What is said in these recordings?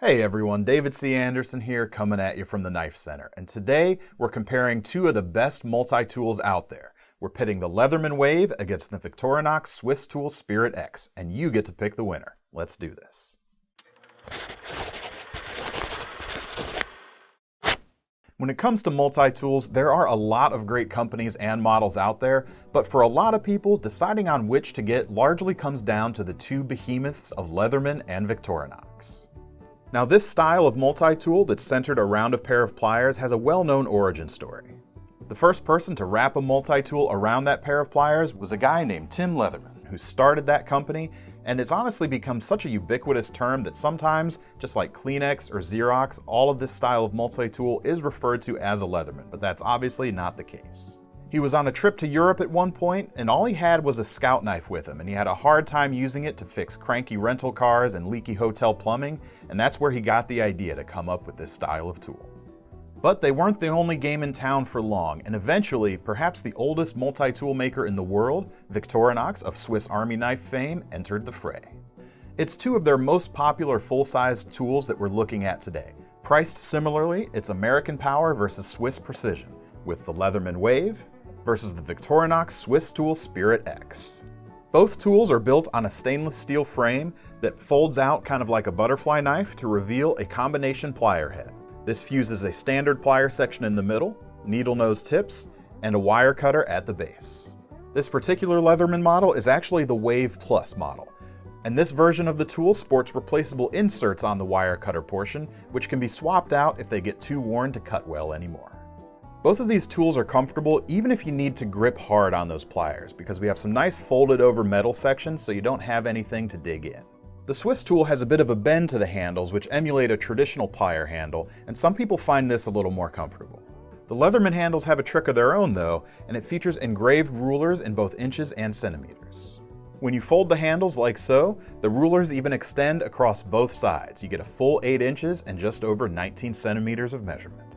Hey everyone, David C. Anderson here coming at you from the Knife Center. And today we're comparing two of the best multi-tools out there. We're pitting the Leatherman Wave against the Victorinox SwissTool Spirit X, and you get to pick the winner. Let's do this. When it comes to multi-tools, there are a lot of great companies and models out there, but for a lot of people, deciding on which to get largely comes down to the two behemoths of Leatherman and Victorinox. Now, this style of multi-tool that's centered around a pair of pliers has a well-known origin story. The first person to wrap a multi-tool around that pair of pliers was a guy named Tim Leatherman, who started that company, and it's honestly become such a ubiquitous term that sometimes, just like Kleenex or Xerox, all of this style of multi-tool is referred to as a Leatherman, but that's obviously not the case. He was on a trip to Europe at one point, and all he had was a scout knife with him, and he had a hard time using it to fix cranky rental cars and leaky hotel plumbing, and that's where he got the idea to come up with this style of tool. But they weren't the only game in town for long, and eventually, perhaps the oldest multi-tool maker in the world, Victorinox of Swiss Army knife fame, entered the fray. It's two of their most popular full-sized tools that we're looking at today. Priced similarly, it's American power versus Swiss precision, with the Leatherman Wave versus the Victorinox SwissTool Spirit X. Both tools are built on a stainless steel frame that folds out kind of like a butterfly knife to reveal a combination plier head. This fuses a standard plier section in the middle, needle nose tips, and a wire cutter at the base. This particular Leatherman model is actually the Wave Plus model, and this version of the tool sports replaceable inserts on the wire cutter portion, which can be swapped out if they get too worn to cut well anymore. Both of these tools are comfortable even if you need to grip hard on those pliers, because we have some nice folded over metal sections so you don't have anything to dig in. The SwissTool has a bit of a bend to the handles which emulate a traditional plier handle, and some people find this a little more comfortable. The Leatherman handles have a trick of their own though, and it features engraved rulers in both inches and centimeters. When you fold the handles like so, the rulers even extend across both sides. You get a full 8 inches and just over 19 centimeters of measurement.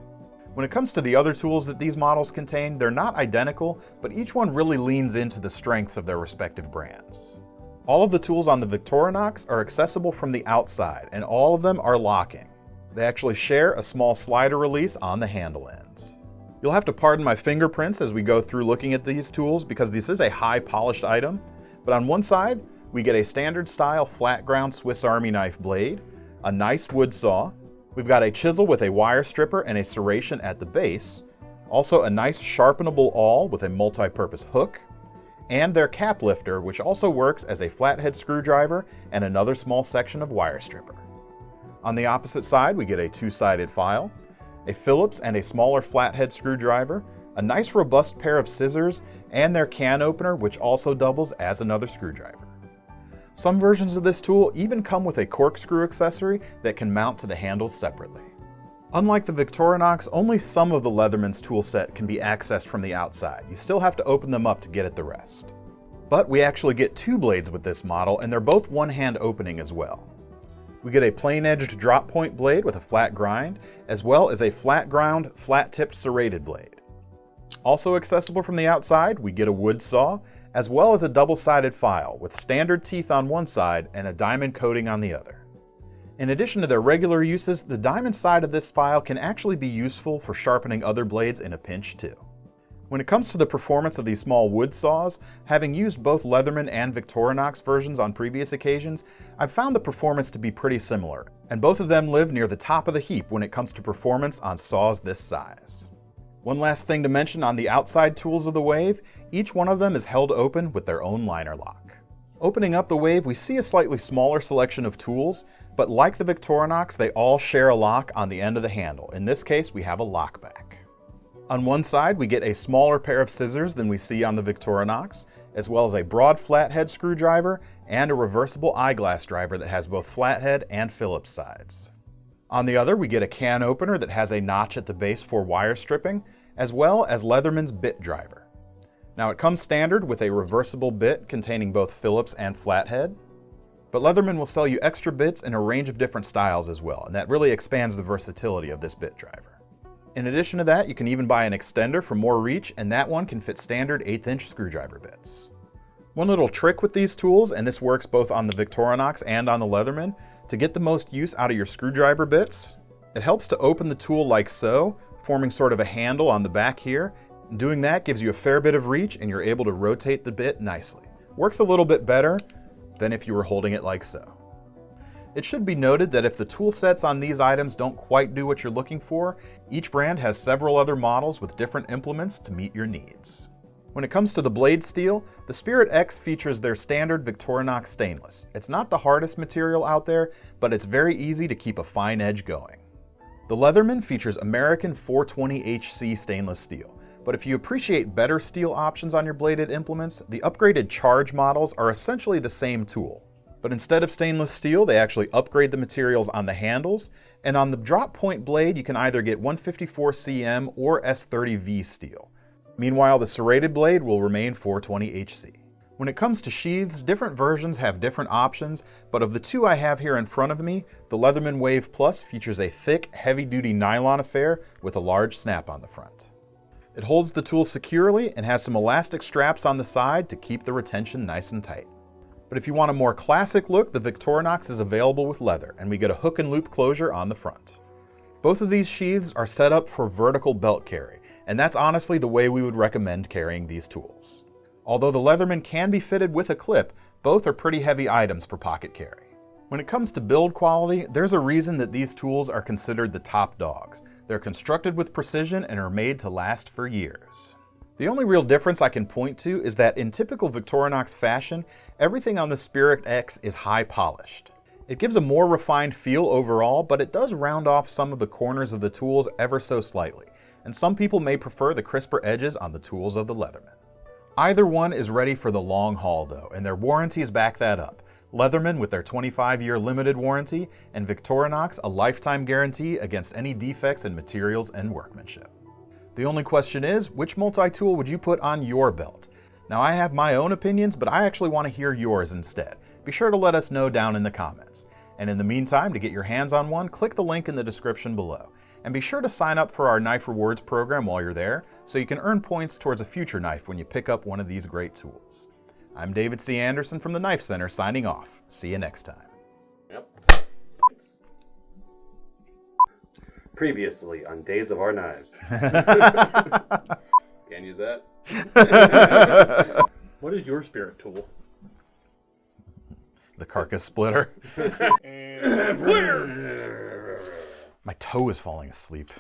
When it comes to the other tools that these models contain, they're not identical, but each one really leans into the strengths of their respective brands. All of the tools on the Victorinox are accessible from the outside, and all of them are locking. They actually share a small slider release on the handle ends. You'll have to pardon my fingerprints as we go through looking at these tools because this is a high polished item, but on one side, we get a standard style flat ground Swiss Army knife blade, a nice wood saw. We've got a chisel with a wire stripper and a serration at the base, also a nice sharpenable awl with a multi-purpose hook, and their cap lifter, which also works as a flathead screwdriver and another small section of wire stripper. On the opposite side, we get a two-sided file, a Phillips and a smaller flathead screwdriver, a nice robust pair of scissors, and their can opener, which also doubles as another screwdriver. Some versions of this tool even come with a corkscrew accessory that can mount to the handles separately. Unlike the Victorinox, only some of the Leatherman's tool set can be accessed from the outside. You still have to open them up to get at the rest. But we actually get two blades with this model, and they're both one-hand opening as well. We get a plain-edged drop point blade with a flat grind, as well as a flat ground, flat-tipped serrated blade. Also accessible from the outside, we get a wood saw, as well as a double-sided file with standard teeth on one side and a diamond coating on the other. In addition to their regular uses, the diamond side of this file can actually be useful for sharpening other blades in a pinch too. When it comes to the performance of these small wood saws, having used both Leatherman and Victorinox versions on previous occasions, I've found the performance to be pretty similar, and both of them live near the top of the heap when it comes to performance on saws this size. One last thing to mention on the outside tools of the Wave, each one of them is held open with their own liner lock. Opening up the Wave, we see a slightly smaller selection of tools, but like the Victorinox, they all share a lock on the end of the handle. In this case, we have a lockback. On one side, we get a smaller pair of scissors than we see on the Victorinox, as well as a broad flathead screwdriver and a reversible eyeglass driver that has both flathead and Phillips sides. On the other, we get a can opener that has a notch at the base for wire stripping, as well as Leatherman's bit driver. Now it comes standard with a reversible bit containing both Phillips and flathead, but Leatherman will sell you extra bits in a range of different styles as well, and that really expands the versatility of this bit driver. In addition to that, you can even buy an extender for more reach, and that one can fit standard 1/8" screwdriver bits. One little trick with these tools, and this works both on the Victorinox and on the Leatherman, To get the most use out of your screwdriver bits, it helps to open the tool like so, forming sort of a handle on the back here. Doing that gives you a fair bit of reach and you're able to rotate the bit nicely. Works a little bit better than if you were holding it like so. It should be noted that if the tool sets on these items don't quite do what you're looking for, each brand has several other models with different implements to meet your needs. When it comes to the blade steel, the Spirit X features their standard Victorinox stainless. It's not the hardest material out there, but it's very easy to keep a fine edge going. The Leatherman features American 420HC stainless steel, but if you appreciate better steel options on your bladed implements, the upgraded Charge models are essentially the same tool. But instead of stainless steel, they actually upgrade the materials on the handles, and on the drop point blade, you can either get 154 cm or S30V steel. Meanwhile, the serrated blade will remain 420HC. When it comes to sheaths, different versions have different options, but of the two I have here in front of me, the Leatherman Wave Plus features a thick, heavy-duty nylon affair with a large snap on the front. It holds the tool securely and has some elastic straps on the side to keep the retention nice and tight. But if you want a more classic look, the Victorinox is available with leather, and we get a hook and loop closure on the front. Both of these sheaths are set up for vertical belt carry, and that's honestly the way we would recommend carrying these tools. Although the Leatherman can be fitted with a clip, both are pretty heavy items for pocket carry. When it comes to build quality, there's a reason that these tools are considered the top dogs. They're constructed with precision and are made to last for years. The only real difference I can point to is that in typical Victorinox fashion, everything on the Spirit X is high polished. It gives a more refined feel overall, but it does round off some of the corners of the tools ever so slightly, and some people may prefer the crisper edges on the tools of the Leatherman. Either one is ready for the long haul though, and their warranties back that up. Leatherman with their 25-year limited warranty, and Victorinox a lifetime guarantee against any defects in materials and workmanship. The only question is, which multi-tool would you put on your belt? Now I have my own opinions, but I actually want to hear yours instead. Be sure to let us know down in the comments. And in the meantime, to get your hands on one, click the link in the description below. And be sure to sign up for our Knife Rewards program while you're there, so you can earn points towards a future knife when you pick up one of these great tools. I'm David C. Anderson from the KnifeCenter signing off. See you next time. Yep. Previously on Days of Our Knives. Can't use that. What is your spirit tool? The carcass splitter. And clear! My toe is falling asleep.